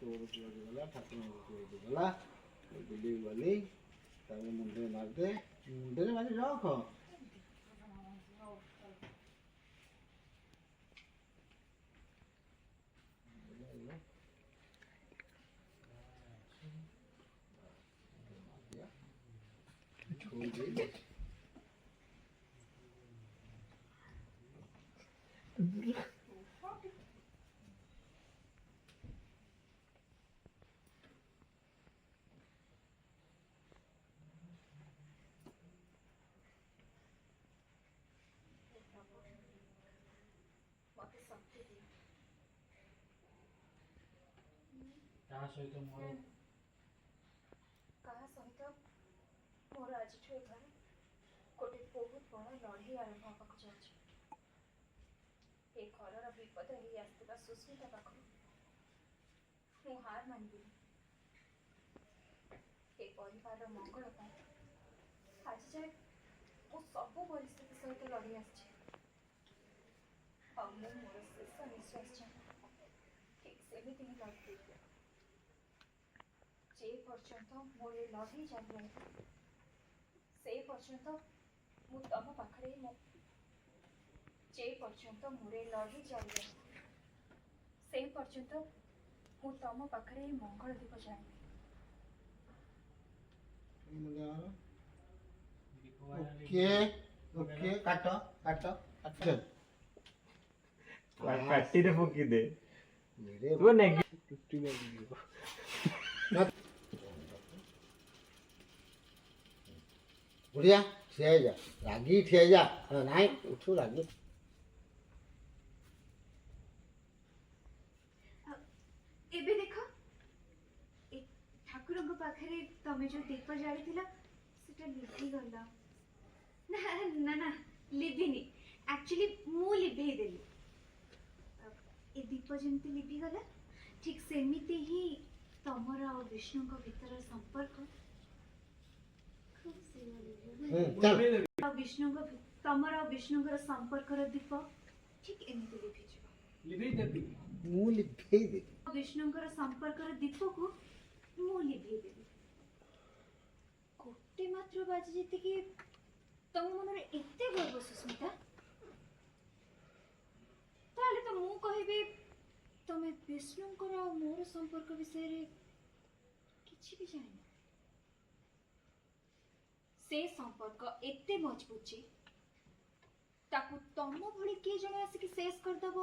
ତୋର କୁଆଡ଼େ ଗଲା ଠାକୁରଙ୍କ କୁଆଡ଼େ ଗଲା ବୁଲି ଗଲି ତାପରେ ମୁଣ୍ଡରେ ମାରିଦେ ମୁଣ୍ଡରେ ମାରି ରଖ କାହା ସହିତ ମୋର ଆଜିଠୁ ଏ ଘରେ ଗୋଟେ ବହୁତ ବଡ଼ ଲଢ଼େଇ ଆରମ୍ଭ ହେବାକୁ ଯାଉଛି। ଏ ଘରର ବିପଦ ହେଇ ଆସିଥିବା ସୁସ୍ମିତା ପାଖରୁ ମୁଁ ହାର ମାନିବିନି। ଏ ପରିବାରର ମଙ୍ଗଳ ପାଇଁ ଆଜି ଯାଏ ମୁଁ ସବୁ ପରିସ୍ଥିତି ସହିତ ଲଢ଼ି ଆସିଛି। ଆଉ ମୁଁ ମୋର ଶେଷ ନିଶ୍ୱାସ ଯାଏ ଠିକ୍ ସେମିତି ହିଁ ଲଢ଼ିବି। ଯେ ପର୍ଯ୍ୟନ୍ତ ମୋର ଏ ଲଢ଼େଇ ଜାରି ରହିବ ସେ ପର୍ଯ୍ୟନ୍ତ ମୁଁ ତମ ପାଖରେ ଯେ ପର୍ଯ୍ୟନ୍ତ ମୋର ଏ ଲଢ଼େଇ ଜାରି ରହିବ ସେ ପର୍ଯ୍ୟନ୍ତ ମୁଁ ତମ ପାଖରେ ଏ ମଙ୍ଗଳ ଦୀପ ଜାଳିବି। ଓକେ ଓକେ କାଟ କାଟ କାଟ ପାଟିରେ ଫୁକି ଦେ ତୁ ନେଗି ଟୁଟି ଲାଗିଯିବ ବୁଢ଼ିଆ ଠିଆ ହେଇଯା ରାଗି ଠିଆ ହେଇଯା ନାଇଁ ଉଠୁ ରାଗି ଏବେ ଦେଖ ଏ ଠାକୁରଙ୍କ ପାଖରେ ତମେ ଯୋଉ ଦୀପ ଜାଳିଥିଲ ସେଟା ଲିଭିଗଲା। ନା ନା ନା ଲିଭିନି, ଆକ୍ଚୁଆଲି ମୁଁ ଲିଭେଇ ଦେଲି। ଏ ଦୀପ ଯେମିତି ଲିଭିଗଲା ଠିକ୍ ସେମିତି ହିଁ ତମର ଆଉ ବିଷ୍ଣୁଙ୍କ ଭିତର ସମ୍ପର୍କ ତମର ଆଉ ବିଷ୍ଣୁଙ୍କର ସମ୍ପର୍କର ଦୀପ ଠିକ୍ ଏମିତି ଲିଭିଯିବ। ମୁଁ ଲିଭେଇ ଦେବି ବିଷ୍ଣୁଙ୍କର ସମ୍ପର୍କର ଦୀପକୁ ମୁଁ ଲିଭେଇ ଦେବି। ଗୋଟେ ମାତ୍ର ବାଜି ଯେତିକି ତମ ମନରେ ଏତେ ଗର୍ବ ସୁସ୍ମିତା, ତାହେଲେ ତ ମୁଁ କହିବି ତମେ ବିଷ୍ଣୁଙ୍କର ଆଉ ମୋର ସମ୍ପର୍କ ବିଷୟରେ କିଛି ବି ଜାଣିନ। ସେ ସମ୍ପର୍କ ଏତେ ମଜବୁତ ଯେ ତାକୁ ତମ ଭଳି କିଏ ଜଣେ ଆସିକି ଶେଷ କରିଦବ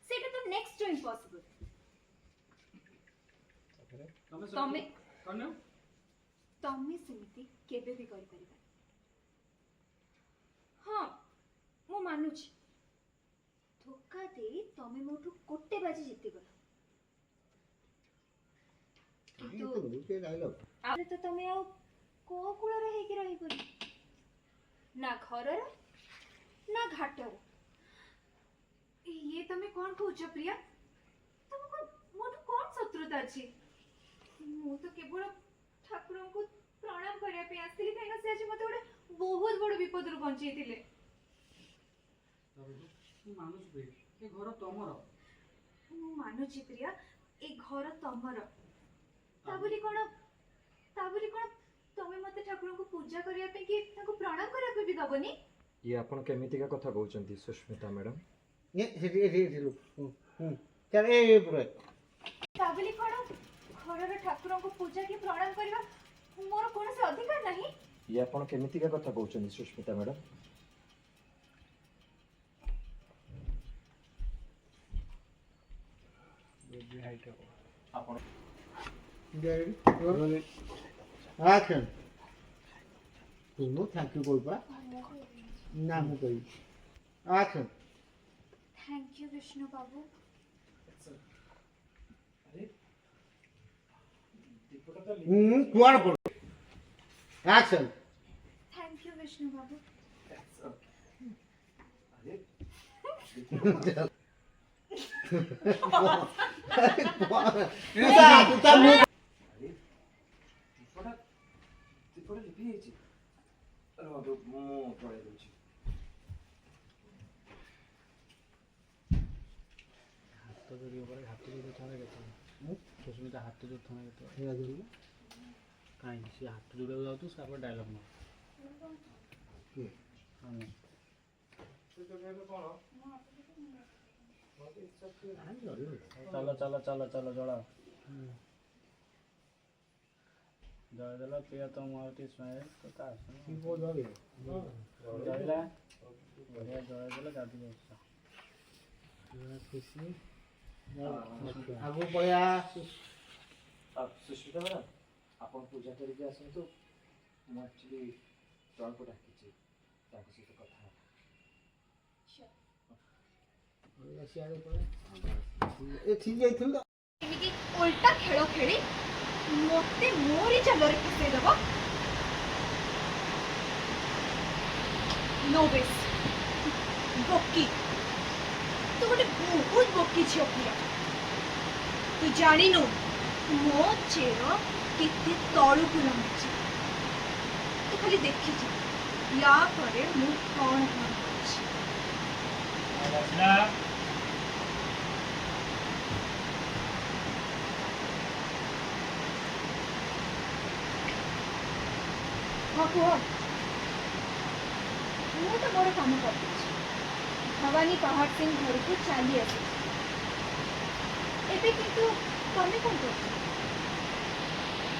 ସେଇଟା ତ ନେକ୍ସଟ ଟୁ ଇମ୍ପସିବଲ। ତମେ ସେମିତି କେବେ ବି କରିପାରିବ। ହଁ ମୁଁ ମାନୁଛି ଧୋକା ଦେଇ ତମେ ମୋଠୁ ଗୋଟେ ବାଜି ଜିତିଗଲ, କିନ୍ତୁ ଆରେ ତ ତମେ ଆଉ କୋଉ କୂଳରେ ହେଇକି ରହିବନି, ନା ଘରର ନା ଘାଟର। ଇଏ ତମେ କଣ କହୁଛ ପ୍ରିୟା? ତମକୁ ମୋଠୁ କଣ ଶତ୍ରୁତା ଅଛି? ମୁଁ ତ କେବଳ ଠାକୁରଙ୍କୁ ପ୍ରଣାମ କରିବା ପାଇଁ ଆସିଥିଲି, କାହିଁକିନା ସେ ଆଜି ମତେ ଗୋଟେ ବହୁତ ବଡ଼ ବିପଦରୁ ବଞ୍ଚେଇଥିଲେ। ମୁଁ ମାନୁଛି ପ୍ରିୟା, ଏ ଘର ତମର। ତା ବୋଲି କଣ ତମେ ମତେ ଠାକୁରଙ୍କୁ ପୂଜା କରିବା ପାଇଁ କି ତାଙ୍କୁ ପ୍ରଣାମ କରିବା ପାଇଁ ବି ଦବନି? ଇଏ ଆପଣ କେମିତିକା କଥା କହୁଛନ୍ତି ସୁସ୍ମିତା ମ୍ୟାଡାମ? ତା ବୋଲି କଣ ଘରର ଠାକୁରଙ୍କୁ ପୂଜା କି ପ୍ରଣାମ କରିବା ମୋର କୌଣସି ଅଧିକାର ନାହିଁ? ଇଏ ଆପଣ କେମିତିକା କଥା କହୁଛନ୍ତି ସୁସ୍ମିତା ମ୍ୟାଡାମ? ଆପଣ ମୁଁ ଥ୍ୟାଙ୍କ ୟୁ କହିବା ନା ମୁଁ କହିବି ଆକ୍ସନ୍। थैंक यू विष्णु बाबू। କୁଆଡ଼େ ପଡ ଆକ୍ସନ୍। थैंक यू विष्णु बाबू। ହାତ ଯୋଡ଼ି ଉପରେ ହାତ ଯୋଡ଼ି ଥରେ କେତେବେଳେ ସୁସ୍ମିତା ହାତ ଯୋଡ଼ି ଥରେ କେତେବେଳେ ଏଇଆ ଧରିଲେ କାହିଁକି ସେ ହାତ ଯୋଡ଼ିବାକୁ ଯାଉଛୁ ତାପରେ ଡାଇଲଗ୍ ନୁହଁ କିଏ ଆମେ ଚାଲ ଚାଲ ଚାଲ ଚାଲ ଜଳ ଜଳଦେଲ ପ୍ରିୟ ତମ ଆଉ ସ୍ମାଇଲ୍ ତ ତା କି ପୁଅ ଜଳିବ ଜଳିଲା ବଢ଼ିଆ ଜଳଦେଲ ଗାଧି ଯାଉଛ ଖୁସି ଆଗକୁ ପଳେଇଆ ସୁସ୍ମିତା ମ୍ୟାଡ଼ାମ୍ ଆପଣ ପୂଜା କରିକି ଆସନ୍ତୁ ମୁଁ ଆକ୍ଚୁଆଲି ଜଣକୁ ଡାକିଛି ତାଙ୍କ ସହିତ କଥା ହେବା ସିଆଡ଼େ ପଳେଇ ଏଠିକି ଯାଇଥିଲୁ ତ ଏମିତି ଓଲଟା ଖେଳ ଖେଳି ମୋତେ ମୋରି ଜାଲରେ ଫସେଇଦବ नो बेस बोकी तू गोटे बहुत बोकी झील पिया तू जानिनु मो चेर केते तळुकु लंबी तू खाली देखी या परे मु कौन कौन करछि हाँ कुह ମୁଁ ତ ମୋର କାମ କରିଦେଇଛି ଭବାନୀ ପାହାଡ଼ ସିଂ ଘରକୁ ଚାଲି ଆସିଛି ଏବେ କିନ୍ତୁ ତମେ କ'ଣ କରୁଛ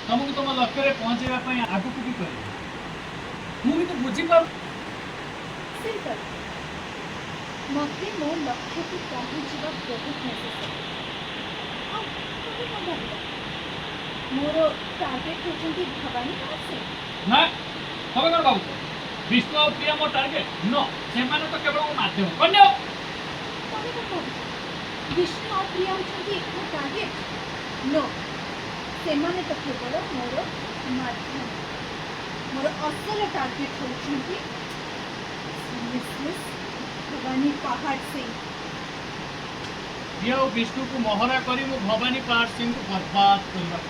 ତମକୁ ତମ ଲକ୍ଷ୍ୟରେ ପହଞ୍ଚାଇବା ପାଇଁ ଆଗକୁ ବି କରିବ ମୁଁ କିନ୍ତୁ ବୁଝିପାରୁ ସିମ୍ପଲ ମୋତେ ମୋ ଲକ୍ଷ୍ୟକୁ ପହଞ୍ଚିବା ବହୁତ ନେସେସାରୀ ଆଉ ତମେ କ'ଣ ଭାବିଲ ମୋର ଟାର୍ଗେଟ୍ ହେଉଛନ୍ତି ଭବାନୀ ପାହାଡ଼ ସିଂ ନା ତମେ କ'ଣ ଭାବୁଛ विष्णु और प्रिया मो टार्गेट नो सेमाने तो केवल वो माध्यम कन्या तमे को कहू विष्णु और प्रिया होछंती मो टार्गेट नो सेमाने तो केवल मोर माध्यम मोर असल टार्गेट होछंती मिसेस भवानी पहाड़ सिंह प्रिया और विष्णु को मोहरा करी मो भवानी पहाड़ सिंह को बर्बाद करबा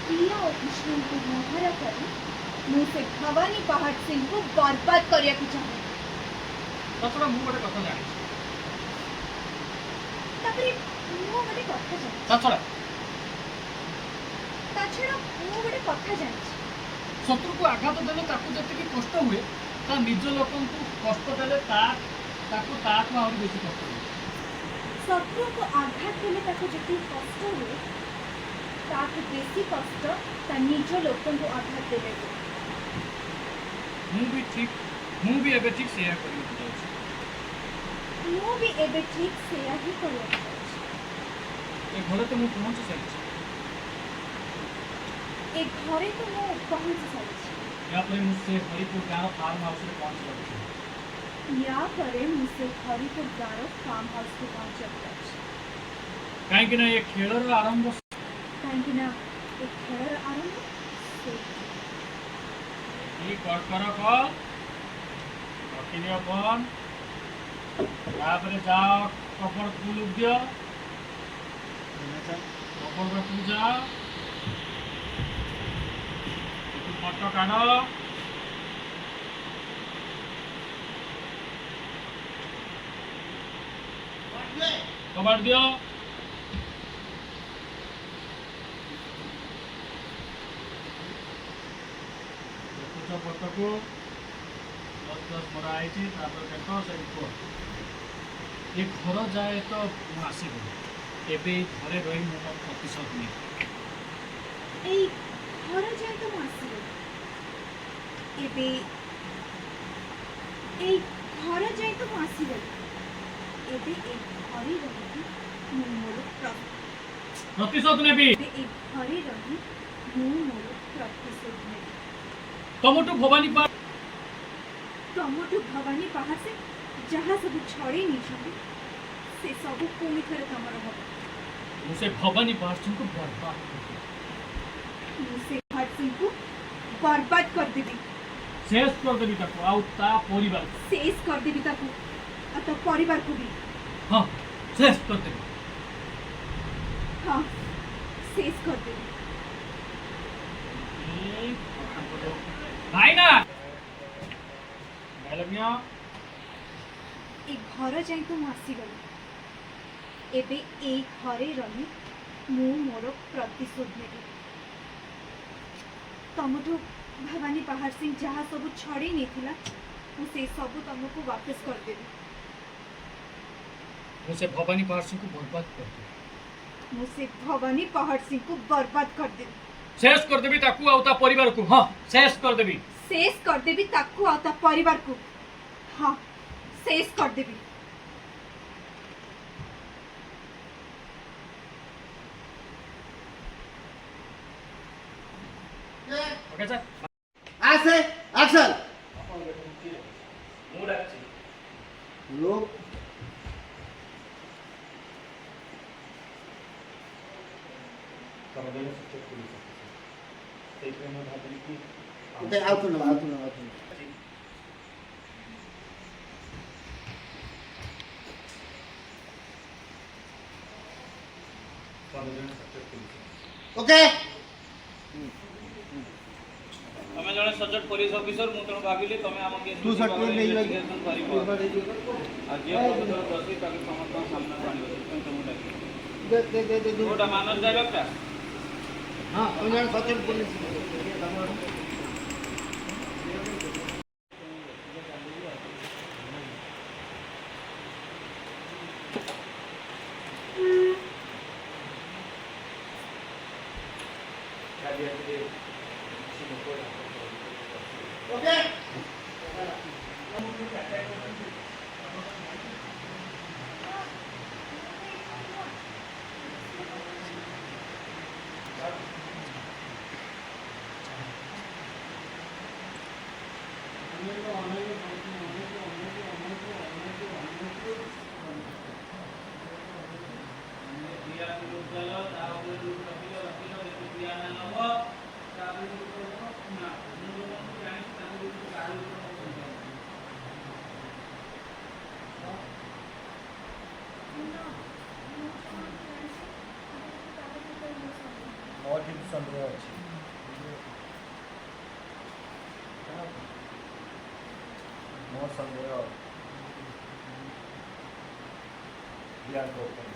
प्रिया और विष्णु को मोहरा करी मुझे भवानी पहाड़ सिंह को बर्बाद करिया को चाहे ततरा मु गोटे कथा जानि तापरे मु गोटे कथा जानि ततरा ताछड़ा मु गोटे कथा जानि शत्रु को आघात देले ताकू जति कष्ट हुए ता निज लोकन को कष्ट देले ताकू आहुरी बेसी कष्ट हुए शत्रु को आघात देले ताकू जति कष्ट हुए ताकू बेसी कष्ट ता निज लोकन को आघात देले मु भी एबे ठीक शेयर करियो चाहूँ मु भी एबे ठीक शेयर ही करियो ए घरे तो मु पहुंच सारी ए घरे तो मु पहुंच सारी या पर मुझसे हरिपुर गाँव फार्म हाउस में पहुंच गई या परे मुझसे हरिपुर गाँव फार्म हाउस में पहुंच गई कहीं ना ये खेलर आरंभ कहीं ना ये खेलर आरंभ ये कर कॉल रखी दियो फोन तापर जाओ कपड़ फूल दियो कपड़ रखी जाओ फोटो काढ़ कबाड़ दियो फोटो को 10 मरा आई देख से ये घर जाए तो आसब एवं घरे रही मोर प्रतिशत नहीं घर जाए तो आसब एबे घर जाए तो आसब एबे घरे रही मोर प्रतिशत नेबी घरे रही मोर प्रतिशत नेबी टमाटो भवानी पहाड़ से जहाँ सब छड़े नहीं से सब पुणी थे तमर हम मुझे भवानी पहाड़ सिंह को बर्बाद मुझे पहाड़ सिंह को बर्बाद कर देवी शेष कर देवी ताको आउ ता परिवार शेष कर देवी ताको तो परिवार को भी हाँ शेष कर देवी हाँ शेष कर देवी भाई ना डायलॉग निया ए घर जाए तो आसी गली एबे ए घरे रही मु मोर प्रतिशोध नेबी तमठू भवानी पहाड़ सिंह जहाँ सब छड़ी नहीं से सब तुमको वापस कर देबी मुझे भवानी पहाड़ सिंह को बर्बाद कर दे मुझसे भवानी पहाड़ सिंह को बर्बाद कर देबी शेष कर देबी ताकू आउता परिवार को हां शेष कर देबी ताकू आउता परिवार को हाँ शेष कर देबी ओके सर आसे एक्शन मूड अच्छी लोग ତମେ ଜଣେ ସଚେତ ପୁଲିସ ସେଇଥିପାଇଁ ମୁଁ ଭାବିଲି କି ओके आउट ना ତମେ ଜଣେ ସଚେତ ପୁଲିସ ओके તમે જણે સચોટ પોલીસ ઓફિસર હું તને ભાગીલી તમે આમાં કેસ तू सटके नहीं लगी કરીବ આ જે પત્ર દોષી તાકે સમસ્ત સામના પાણી પણ તમે લાગી दे ઓટા માનસ ડાયરેક્ટર हां तुम सचिन पुलिस ओके ମୋର କିନ୍ତୁ ସନ୍ଦେହ ଅଛି ମୋର ସନ୍ଦେହ ପ୍ରିୟାଙ୍କ ଉପରେ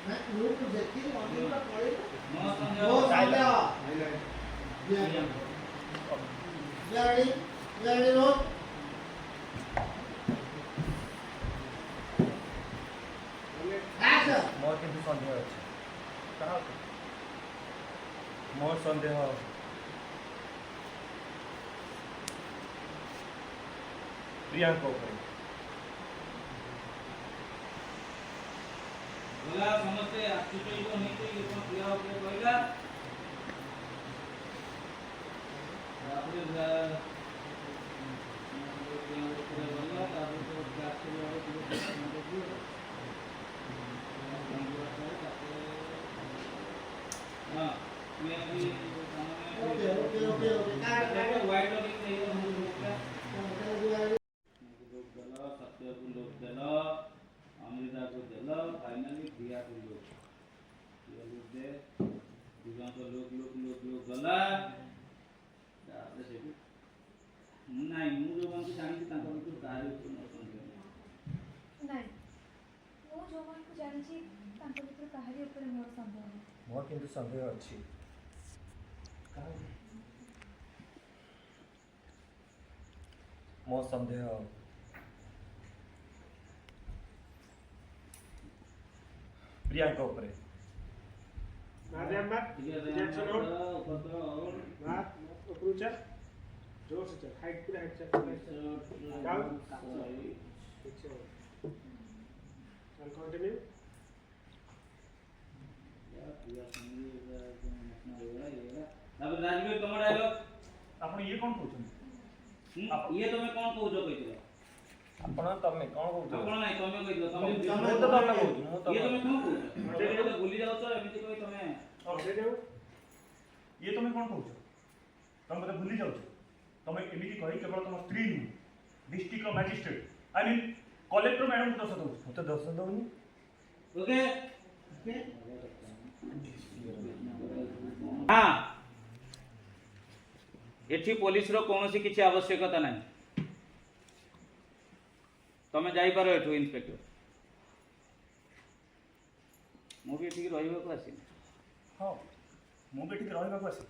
मैं लोग देखी ऑडियो का पड़े નો ओ સંજોગ साइलेंट रेडी रो एक्शन ମୋର କିନ୍ତୁ ସନ୍ଦେହ ଅଛି କାହା ଉପରେ ମୋର ସନ୍ଦେହ ପ୍ରିୟାଙ୍କ ଉପରେ બોલા સમસ્તે આસ્તિત્વ કો નહીં તો એ પણ ક્રિયા ઉપર કહેલા આપણે हाँ मैं अभी okay okay okay okay white logging नहीं है हम लोग का काट लोग देला सत्य को लोग देला अमृता को देला फाइनली दिया को लोग ये लोग दे दुकान तो लोग गला तापर से नहीं मु जो बांकी जानी तांका को कार्य को न समझे नहीं वो जो मान को जानी छी तांका भितर काहरी ऊपर मोर संदेह है ମୋର କିନ୍ତୁ ସନ୍ଦେହ ଅଛି କାହା ଉପରେ? ମୋ ସନ୍ଦେହ ପ୍ରିୟାଙ୍କ ଉପରେ ठीक है ऊपर और जोर से चल हाइट पूरा हाइट चल कंटिन्यू अब राजवीर तुम डायलॉग ଆପଣ ଇଏ କ'ଣ କହୁଛନ୍ତି ये तुम्हें कौन कहूछ कहिथिलो ଆପଣ ତମେ କ'ଣ କହୁଛ ଆପଣ ନାହିଁ ତମେ କହିଥିଲ ତମେ ମୁଁ ତ ତମେ କହୁଛି ମୁଁ ତ ये तुम्हें क्यों कहूछ तो भूली जाओ तो एमिति कहि तमे ये तुम कौन कौच तुम मतलब भूली जाऊँ तुम एमती कही केवल तुम स्त्री Nuh district magistrate I mean collector madam को दोष दूँ ମୁଁ ତ ଦୋଷ ଦେଉନି ओके हाँ एठी पुलिस रो कोनोसी किछि आवश्यकता नाही तमे जाई पारो एठु इंस्पेक्टर ମୁଁ ବି ଏଠିକି ରହିବାକୁ ଆସିନି। ହଁ ମୁଁ ବି ଏଠିକି ରହିବାକୁ ଆସେ।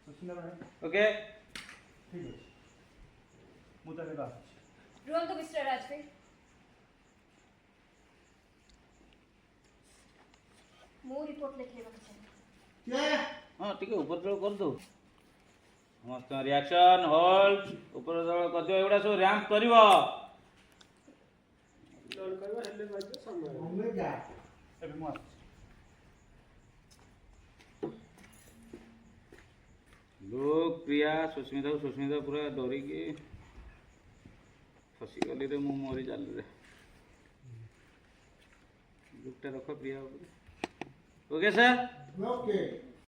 ସୁସ୍ମିତା ମ୍ୟାଡ଼ାମ୍ ଓକେ ଠିକ୍ ଅଛି, ମୁଁ ତାହେଲେ ବାହାରୁଛି। ରୁହନ୍ତୁ ମିଷ୍ଟର ରାଜବୀର, ମୁଁ ରିପୋର୍ଟ ଲେଖାଇବାକୁ ଚାହେଁ। ହଁ ଟିକେ ଉପର ତଳ କରିଦେଉ। ସମସ୍ତ ରିଆକ୍ସନ୍ ହୋଲ୍ଡ, ଉପର ତଳ କରିଦିଅ, ଏଗୁଡ଼ା ସବୁ ର୍ୟାମ୍ପ କରିବ। ଟର୍ନ କରିବା ହେଲେ ବାଜିବ ସମୟ ଆମେ ଯା ଏବେ ମୁଁ ଆସୁଛି। ଲୋକ ପ୍ରିୟା ସୁସ୍ମିତା ପୁରା ଡରିକି ଫସିଗଲି ରେ, ମୁଁ ମରି ଚାଲିରେ। ଲୁକଟା ରଖ ପ୍ରିୟା ଉପରେ। Okay sir? ଓକେ